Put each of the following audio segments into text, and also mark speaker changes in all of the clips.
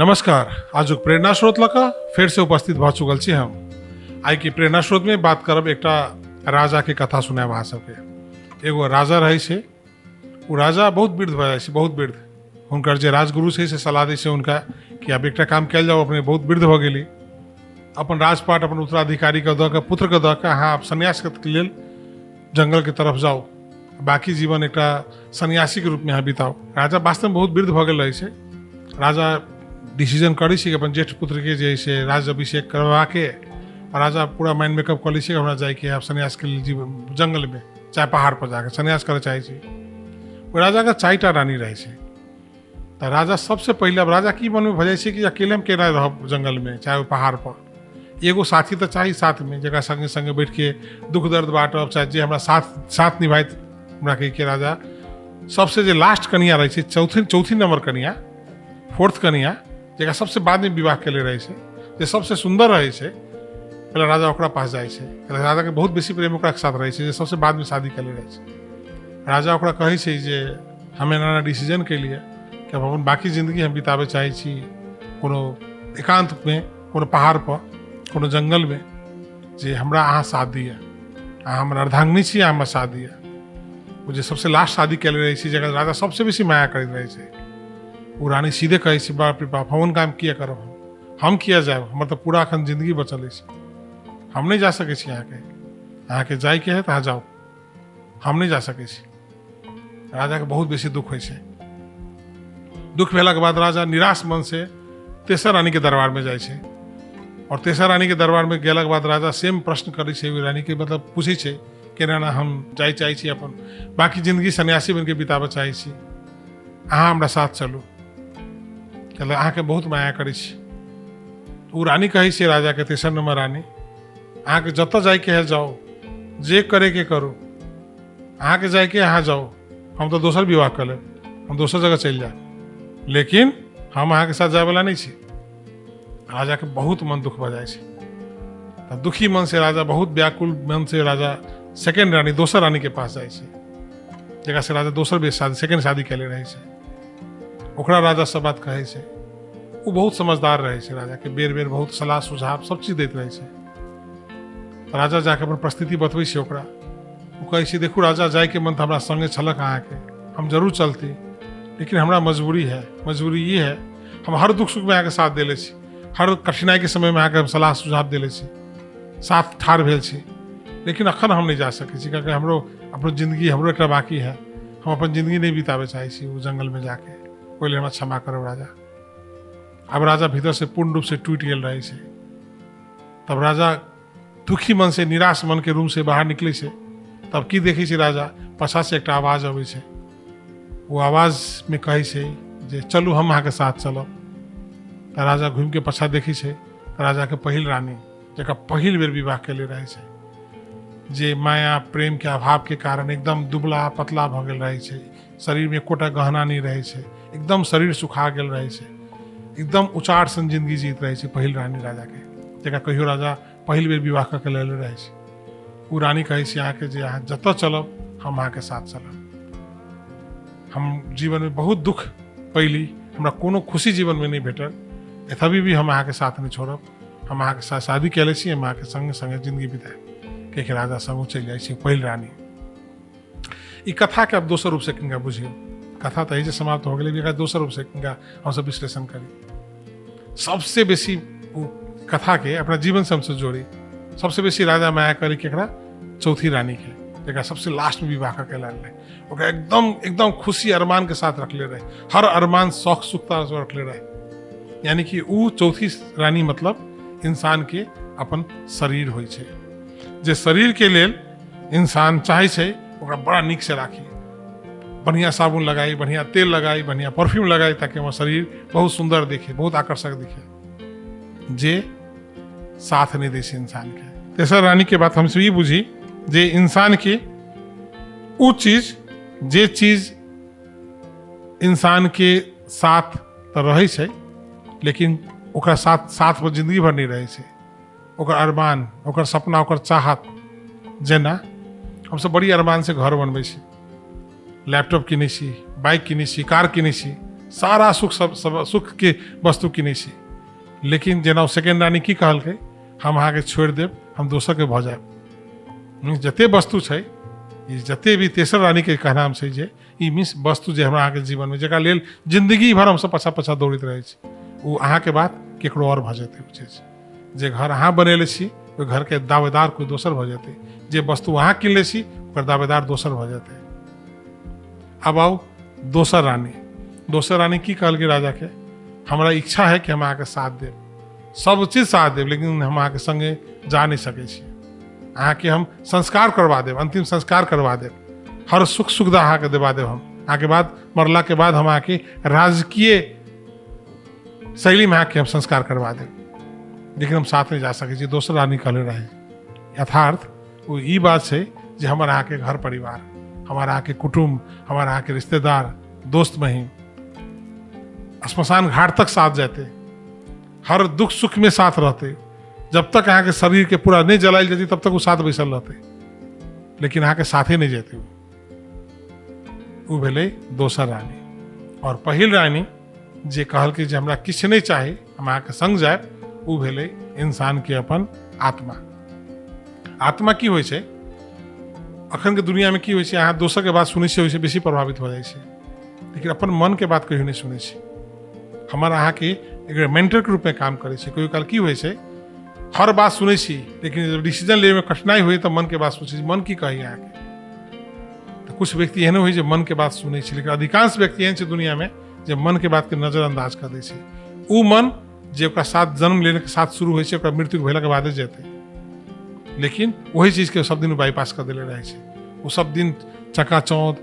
Speaker 1: नमस्कार। आज प्रेरणा स्रोत लका फिर से उपस्थित भ चुकल छी हम। आई की प्रेरणा स्रोत में बात करब एकटा राजा के कथा सुनाब अहाँ सबके। एगो राजा रहे छे, वो राजा बहुत वृद्ध भ जाए छे, बहुत वृद्ध। हुनकर जे राजगुरु छे से सलाह दै छे उनका कि आब एकटा काम कयल जाओ, अपने बहुत वृद्ध भ गेली, अपन राजपाट अपन उत्तराधिकारी के द के पुत्र के द के अहाँ सन्यास के लेल जंगल के तरफ जाओ, बाकी जीवन एकटा सन्यासी के रूप में अहाँ बिताओ। राजा वास्तव में बहुत वृद्ध भ गेल रहे छे। राजा डिसीजन करी कि अपन जेठ पुत्र के जे से राज अभिषेक करवा के राजा पूरा माइंड मेकअप कर ली कि हमरा जाए कि आप सन्यास के लिए जीवन जंगल में चाहे पहाड़ पर जाकर सन्यास करे चाहे छी। वो राजा का 4टा रानी रहे छे। तो राजा सबसे पहले अब राजा की मन में भ जाए कि अकेले में केना रह जंगल में चाहे वो पहाड़ पर। एगो साथी तो चाहिए साथ में, जगह संगे संगे बैठ के दुख दर्द बांटब, चाहे जे हमरा साथ निभाइत हमरा के राजा। सबसे जो लास्ट कन्या रहे छे, चौथी नंबर कन्या, फोर्थ कन्या, जगह सबसे बाद में विवाह के लिए रहे छे, जे सबसे सुंदर रहे छे, पहले राजा ओकरा पास जाए छे। राजा के बहुत बेसी प्रेम ओकरा के साथ रहे छे, जे सबसे बाद में शादी के लिए रहे छे। राजा ओकरा कहे छे जे हमें ना डिसीजन के लिए कि अब अपन बाकी जिंदगी हम बितावे चाहे छी कोनो एकांत में, कोनो पहाड़ पर, कोनो जंगल में, जे हमरा अहाँ साथ दिया, अहाँ हमर अर्धांगिनी छी, अहाँ हमर साथ दिया। वो जे सबसे लास्ट शादी के लिए रहे छे, जगह राजा सबसे बेसी माया करैत रहे छे। वो रानी सीधे कहे छे, बाप रे बाप, हम काम किया करब, हम किया जाए, हमर तो पूरा अखन जिंदगी बचल है, हम नहीं जा सके छी। अहाँ के जाए के है तो अहाँ जाओ, हम नहीं जा सके छी। राजा के बहुत बेसी दुख होइ छे। दुख भेला के बाद राजा निराश मन से तेसर रानी के दरबार में जाए छे। और तेसर रानी के दरबार में गेला के बाद राजा सेम प्रश्न करे छे रानी के, मतलब पूछे छे कि ना हम जाए चाहे छी, अपन बाकी जिंदगी सन्यासी बन के बितावे चाहे छी, अहाँ हमरा साथ चलू, कहले अहाँ के बहुत माया करे छी। वो रानी कहे छे राजा के, तेसर नंबर रानी, अहाँ के जत जाए के है जाओ, जे करे के करो, अहाँ के जाए के अहाँ जाओ, हम तो दोसर विवाह कर ले, हम दोसर जगह चल जाए, लेकिन हम अहाँ के साथ जाए वाला नहीं छी। राजा के बहुत मन दुख भ जाए छे। दुखी मन से राजा, बहुत व्याकुल मन से राजा सेकेंड रानी, दोसर रानी के पास जाए छे, जगह से राजा दोसर बेर शादी, सेकेंड शादी के लिए रहे छे। ओकरा राजा सब बात कहे छे। वो बहुत समझदार रहे छे, राजा के बेर बेर बहुत सलाह सुझाव सब चीज देते रहे छे। राजा जाके अपन परिस्थिति बतबै छे ओकरा। वो कहे छे, देखू राजा, जाए के मन तो हमरा संगे छलक अहाँ के, हम जरूर चलती, लेकिन हमरा मजबूरी है। मजबूरी ये है, हम हर दुख सुख में अहाँ के साथ देले छी, हर कठिनाई के समय में अहाँ के सलाह सुझाव देले छी, साथ ठाढ़ भेल छी, लेकिन अखन हम नहीं जा सके छी, क्योंकि हमरो अपन जिंदगी हमरो एक बाकी है, हम अपन जिंदगी नहीं बितावे चाहे छी वो जंगल में जाके, पहले हमरा क्षमा करो राजा। अब राजा भीतर से पूर्ण रूप से टूट गेल रहे छे। तब राजा दुखी मन से, निराश मन के रूम से बाहर निकले छे। तब की देखे छे राजा, पाछा से एक आवाज आवे छे। वो आवाज में कहे छे जे चलू हम अहाँ के साथ चलब। तो राजा घूम के पाछा देखी छे, तो राजा के पहिल रानी, जकर पहिल बेर विवाह के लिए रहे छे, जे माया प्रेम के अभाव के कारण एकदम दुबला पतला भ गेल रहे छे, शरीर में एकोटा गहना नहीं रहे छे, एकदम शरीर सुखा गेल रहे छे, एकदम उचाट सन जिंदगी जीत रहे छे पहिल रानी राजा के, जकरा कहियो राजा पहिल बेर विवाह करके लेले रहे छे। वो रानी कहे छे अहाँ के जे अहाँ जतऽ चलब हम अहाँ के साथ चलब। हम जीवन में बहुत दुख पैली, हमरा कोनो खुशी जीवन में नहीं भेटल, तभी भी हम अहाँ के साथ नहीं छोड़ब, हम अहाँ के साथ शादी कैले छी, हम अहाँ के संगे संगे जिंदगी बिताएब, कह राजा संग चल जाए छे पहिल रानी। ई कथा के अब दोसर रूप से किनका बुझियो, कथा तो ऐसे समाप्त हो गई, दोसर रूप से किनका हम सब विश्लेषण करी। सबसे बेसी कथा के अपना जीवन से हमसे जोड़ी। सबसे बेसी राजा माया करी केकरा, चौथी रानी के, जगह सबसे लास्ट में विवाह करके लाल रहे, ओकरा एकदम एकदम खुशी अरमान के साथ रखले रहे, हर अरमान शौक सुखता से रखले रहे। यानी कि वो चौथी रानी मतलब इंसान के अपन शरीर होइ छे, जे शरीर के लेल इंसान चाहे छे ओकरा बड़ा निक से राखी, बढ़िया साबुन लगाई, बढ़िया तेल लगाई, बढ़िया परफ्यूम लगाई, ताकि हमारा शरीर बहुत सुंदर दिखे, बहुत आकर्षक दिखे, जे साथ नहीं दे इंसान के। तेसर रानी के बात हमसे ये बुझी जे इंसान के वो चीज, जे चीज इंसान के साथ तो रहे छे, लेकिन ओकरा साथ पर जिंदगी भर नहीं रहे छे, ओकर अरमान, ओकर सपना, ओकर चाहत। जेना हम सब बड़ी अरमान से घर बनबै छी, लैपटॉप किनै छी, बाइक किनै छी, कार किनै छी, सारा सुख के वस्तु किनै छी, लेकिन जेना सेकेंड रानी की कहलकै, हम अहाँके छोड़ि देब, हम दोसर के भऽ जायब। जते वस्तु छै, ई जते भी तेसर रानी के कहनाम छै जे ई मीन्स वस्तु जे हमरा अहाँके जीवन में जकरा लेल जिंदगी भर हमसब पाछा पाछा दौड़ैत रहै छी, ओ अहाँके बाद केकरो और भऽ जेतै। ओ चीज जे घर अहाँ बनेले छी, ओहि घर के दावेदार कोई दोसर भऽ जेतै। जे वस्तु अहाँ किनले छी, ओकर दावेदार दोसर भऽ जेतै। अब आउ दोसर रानी। दोसर रानी की कहलकै राजा के, हमरा इच्छा है कि हम अहाँके साथ देब, सब चीज साथ देब, लेकिन हम अहाँके संगे जा नहीं सकै छी। अहाँके हम संस्कार करवा देब, अंतिम संस्कार करवा देब, हर सुख सुविधा अहाँके दिवा देब। हम अहाँके बाद मरला के बाद हम अहाँके राजकीय शैली में अहाँके हम संस्कार करवा देब, लेकिन हम साथ नहीं जा सकै छी। दोसर रानी कहले रहे। यथार्थ वो ई बात छै जे हमर अहाँके घर परिवार, हमार अहाँके कुटुम्ब, हमार अहाँके रिश्तेदार, दोस्त महिम श्मशान घाट तक साथ जाते, हर दुख सुख में साथ रहते। जब तक अहाँ के शरीर के पूरा नहीं जलायल जाती तब तक वो साथ बैसल रहते, लेकिन अहाँ के साथे नहीं जाते। वो भेलै दोसर रानी। और पहिल रानी जे कहलकै जे हमरा किछु नहीं चाही, हम अहाँ के संग जायब, वो भेलै इंसान के अपन आत्मा। आत्मा की होइ छै, अखन के दुनिया में की होइ छै, अहाँ दोसर के बात सुनै छियै, ओहिसे बेसी प्रभावित हो जाइ छै, लेकिन अपन मन के बात कहियो नहीं सुनै छै। हमर अहाँ के एक मेंटर के रूप में काम करे छै। कोई काल की होइ छै, हर बात सुनै छी, लेकिन जब डिसीजन ले में कठिनाई हुई तो मन के बात सोचे, मन की कही अहाँ के। तो कुछ व्यक्ति एहन होइ जे मन के बात सुनै छै, लेकिन अधिकांश व्यक्ति एहन छै दुनिया में जे मन के बात के नजरअंदाज कर दै छै। उ मन जे ओकरा साथ जन्म लेने के साथ शुरू होइ छै, ओकरा मृत्यु भेला के बाद जेतै, लेकिन वही चीज के सब दिन बाईपास कर देले रहे छै। वो सब दिन चकाचौंध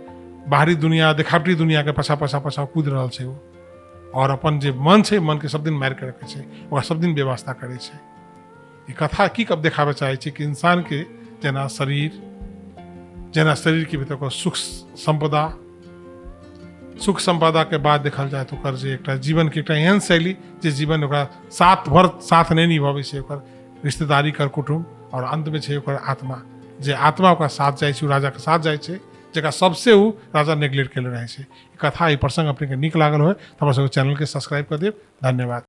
Speaker 1: बाहरी दुनिया, देखावटी दुनिया के पछा पछा पछा कूद रहल छै। वो और अपन जे मन छै, मन के सब दिन मारि के रखे छै, ओकरा सब दिन व्यवस्था करे छै। ई कथा की कब देखाबे चाहे छै कि इंसान के जेना शरीर के भीतर को सुख संपदा के बाद देखल जाए तो ओकर जे एकटा जीवन के एकटा एहन शैली जे जीवन ओकरा साथ भर साथ नहीं निभाबै छै, ओकर रिश्तेदारी, कर कुटुम्ब, और अंत में छै ओकर आत्मा। जे आत्मा ओकरा साथ जाइ छै, राजा के साथ जाइ छै, जकरा सबसे उ राजा नेग्लेक्ट केले रहे छै। कथा ई प्रसंग अपने के नीक लागल हो तो हमरा सबके चैनल के सब्सक्राइब कर देब। धन्यवाद।